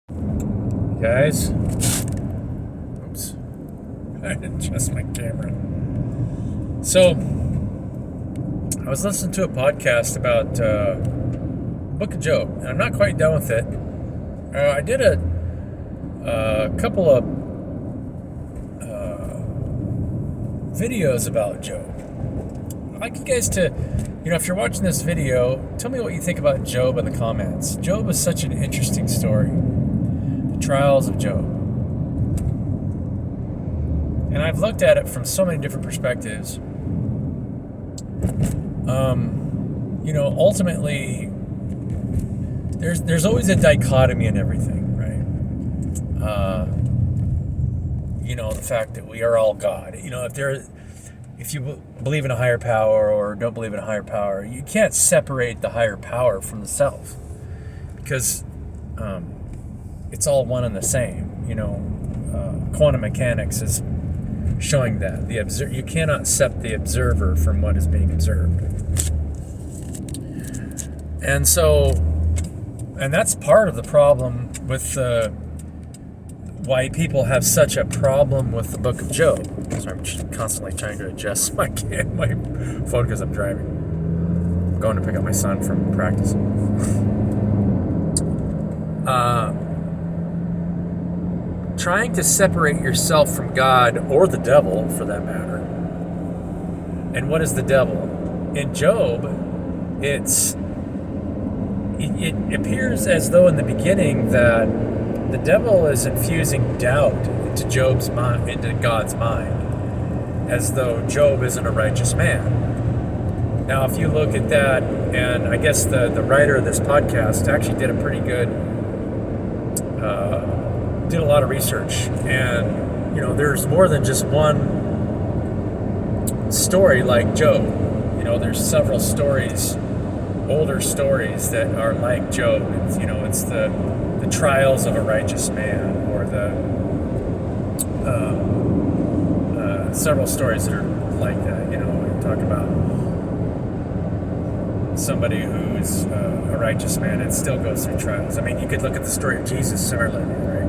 Guys, oops, I didn't adjust my camera. So, I was listening to a podcast about Book of Job, and I'm not quite done with it. I did a couple of videos about Job. I'd like you guys to, if you're watching this video, tell me what you think about Job in the comments. Job is such an interesting story. Trials of Job. And I've looked at it from so many different perspectives. Ultimately, there's always a dichotomy in everything, right? The fact that we are all God. If you believe in a higher power or don't believe in a higher power, you can't separate the higher power from the self, because it's all one and the same. Quantum mechanics is showing that you cannot separate the observer from what is being observed, and that's part of the problem with why people have such a problem with the Book of Job. So I'm just constantly trying to adjust my phone because I'm driving. I'm going to pick up my son from practice. Trying to separate yourself from God, or the devil for that matter. And what is the devil? In Job, it appears as though in the beginning that the devil is infusing doubt into Job's mind, into God's mind, as though Job isn't a righteous man. Now, if you look at that, and I guess the writer of this podcast actually did a pretty good did a lot of research, and there's more than just one story like Job. There's several stories, older stories, that are like Job. It's the trials of a righteous man, or the several stories that are like that. We talk about somebody who's a righteous man and still goes through trials. I mean, you could look at the story of Jesus similarly, right?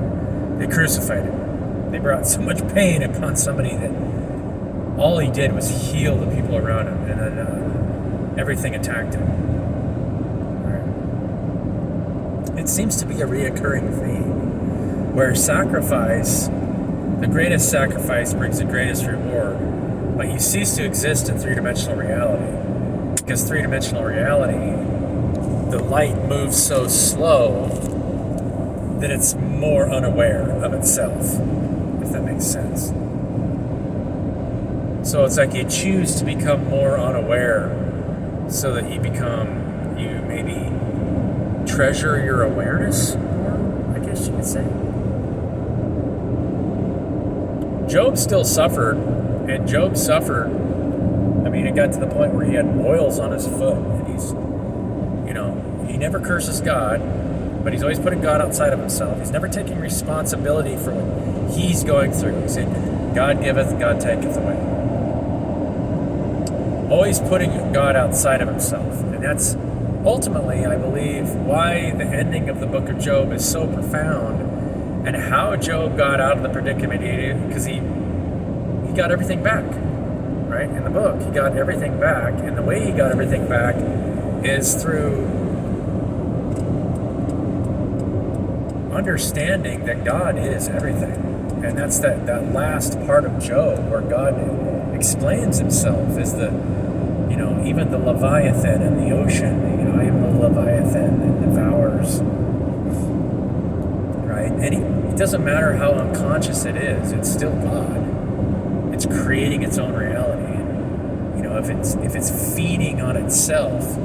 They crucified him. They brought so much pain upon somebody that all he did was heal the people around him, and then everything attacked him. Right. It seems to be a reoccurring theme, where the greatest sacrifice brings the greatest reward, but you cease to exist in three-dimensional reality. Because three-dimensional reality, the light moves so slow that it's more unaware of itself, if that makes sense. So it's like you choose to become more unaware so that you maybe treasure your awareness more, I guess you could say. Job still suffered, and Job suffered. It got to the point where he had boils on his foot, and he never curses God, but he's always putting God outside of himself. He's never taking responsibility for what he's going through. He's saying, God giveth, God taketh away. Always putting God outside of himself. And that's ultimately, I believe, why the ending of the Book of Job is so profound, and how Job got out of the predicament he did, because he got everything back. Right? In the book, he got everything back, and the way he got everything back is through understanding that God is everything. And that's that last part of Job where God explains himself as even the Leviathan in the ocean. I am the Leviathan that devours. Right? And it doesn't matter how unconscious it is, it's still God. It's creating its own reality. If it's feeding on itself,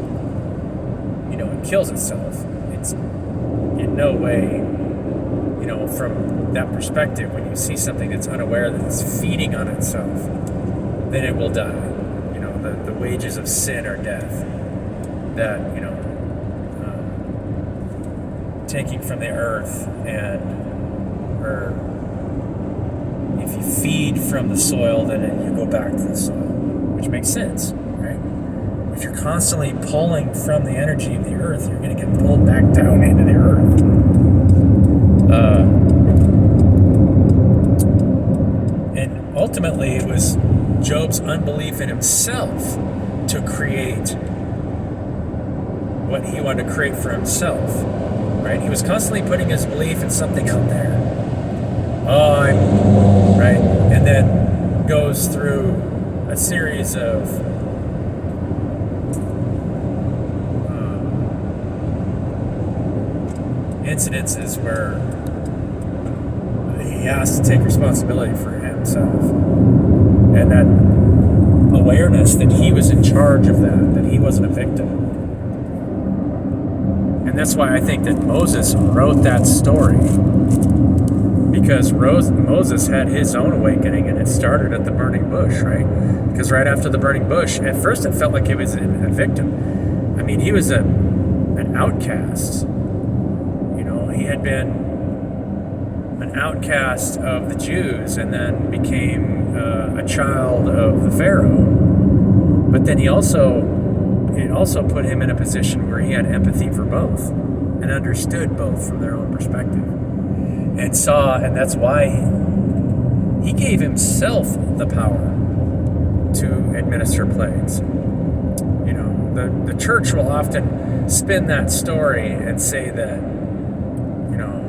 it kills itself. It's in no way, from that perspective, when you see something that's unaware that it's feeding on itself, then it will die. The wages of sin are death. That, taking from the earth, or if you feed from the soil, then you go back to the soil, which makes sense, right? If you're constantly pulling from the energy of the earth, you're going to get pulled back down into the earth. Job's unbelief in himself to create what he wanted to create for himself, right? He was constantly putting his belief in something out there. Right? And then goes through a series of incidences where he has to take responsibility for himself. And that awareness that he was in charge of that he wasn't a victim. And that's why I think that Moses wrote that story. Because Moses had his own awakening, and it started at the burning bush, right? Because right after the burning bush, at first it felt like he was a victim. I mean, he was an outcast. You know, he had been an outcast of the Jews and then became a child of the Pharaoh. But then it also put him in a position where he had empathy for both and understood both from their own perspective. And that's why he gave himself the power to administer plagues. You know, the church will often spin that story and say that, you know,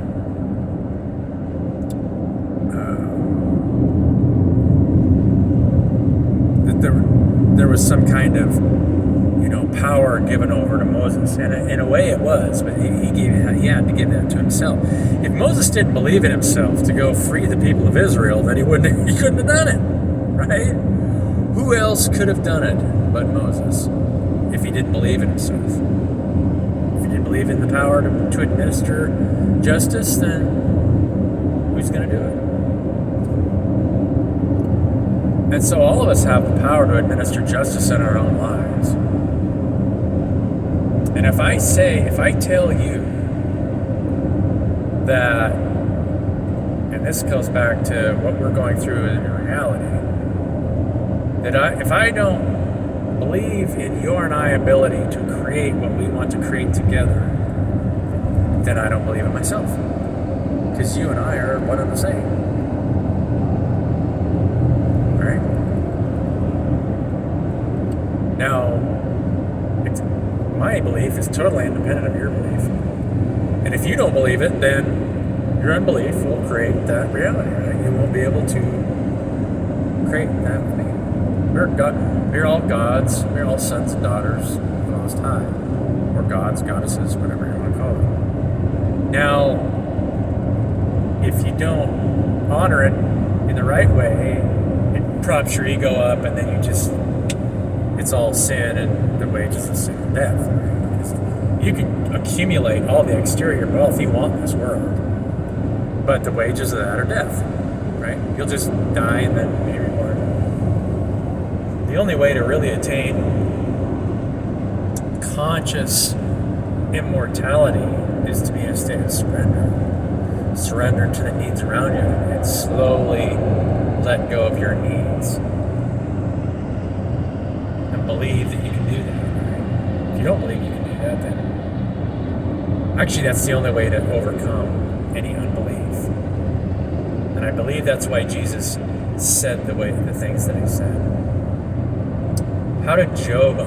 that there was some kind of, you know, power given over to Moses, and in a way it was, but he had to give that to himself. If Moses didn't believe in himself to go free the people of Israel, then he couldn't have done it, right? Who else could have done it but Moses if he didn't believe in himself? If he didn't believe in the power to administer justice, then who's going to do it? And so all of us have the power to administer justice in our own lives. And if I tell you that, and this goes back to what we're going through in reality, that if I don't believe in your and I ability to create what we want to create together, then I don't believe in myself. Because you and I are one and the same. Right? Now, my belief is totally independent of your belief. And if you don't believe it, then your unbelief will create that reality, right? You won't be able to create that thing. We're all gods. We're all sons and daughters of the Most High. Or gods, goddesses, whatever you want to call it. Now, if you don't honor it in the right way, it props your ego up, and then it's all sin, and the wages of sin is death. Right? You can accumulate all the exterior wealth you want in this world, but the wages of that are death, right? You'll just die and then be rewarded. The only way to really attain conscious immortality is to be in a state of surrender. Surrender to the needs around you and slowly let go of your needs. Believe that you can do that. Right? If you don't believe you can do that, then actually that's the only way to overcome any unbelief. And I believe that's why Jesus said the things that he said. How did Job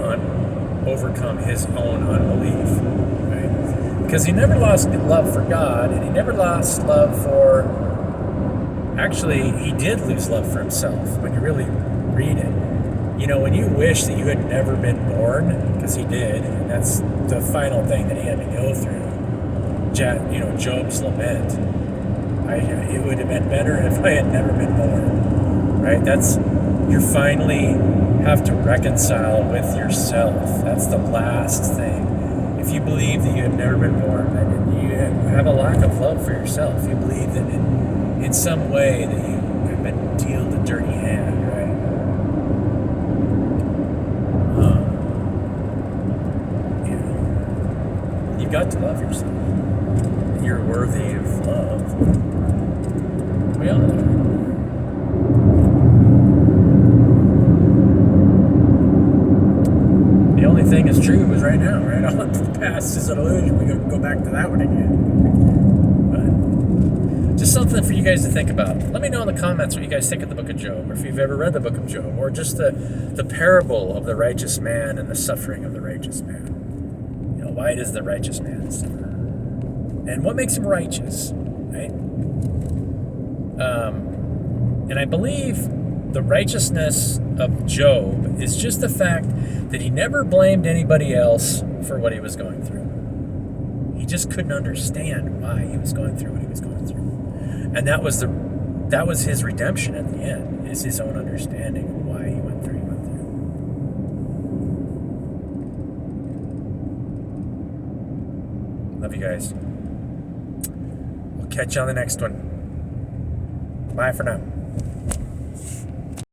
overcome his own unbelief? Right? Because he never lost love for God, and he never lost love for. Actually, he did lose love for himself when you really read it. You know, when you wish that you had never been born, because he did, and that's the final thing that he had to go through. You know, Job's lament. It would have been better if I had never been born, right? You finally have to reconcile with yourself. That's the last thing. If you believe that you have never been born, then you have a lack of love for yourself. You believe that in some way that you have been dealt a dirty hand, right? You've got to love yourself. You're worthy of love. We all are. The only thing that's true is right now, right? All of the past is an illusion. We go back to that one again. But just something for you guys to think about. Let me know in the comments what you guys think of the book of Job, or if you've ever read the book of Job, or just the parable of the righteous man and the suffering of the righteous man. Why does the righteous man suffer? And what makes him righteous, right? And I believe the righteousness of Job is just the fact that he never blamed anybody else for what he was going through. He just couldn't understand why he was going through what he was going through. And that was his redemption at the end, is his own understanding of why he went through what he went through. Love you guys. We'll catch you on the next one. Bye for now.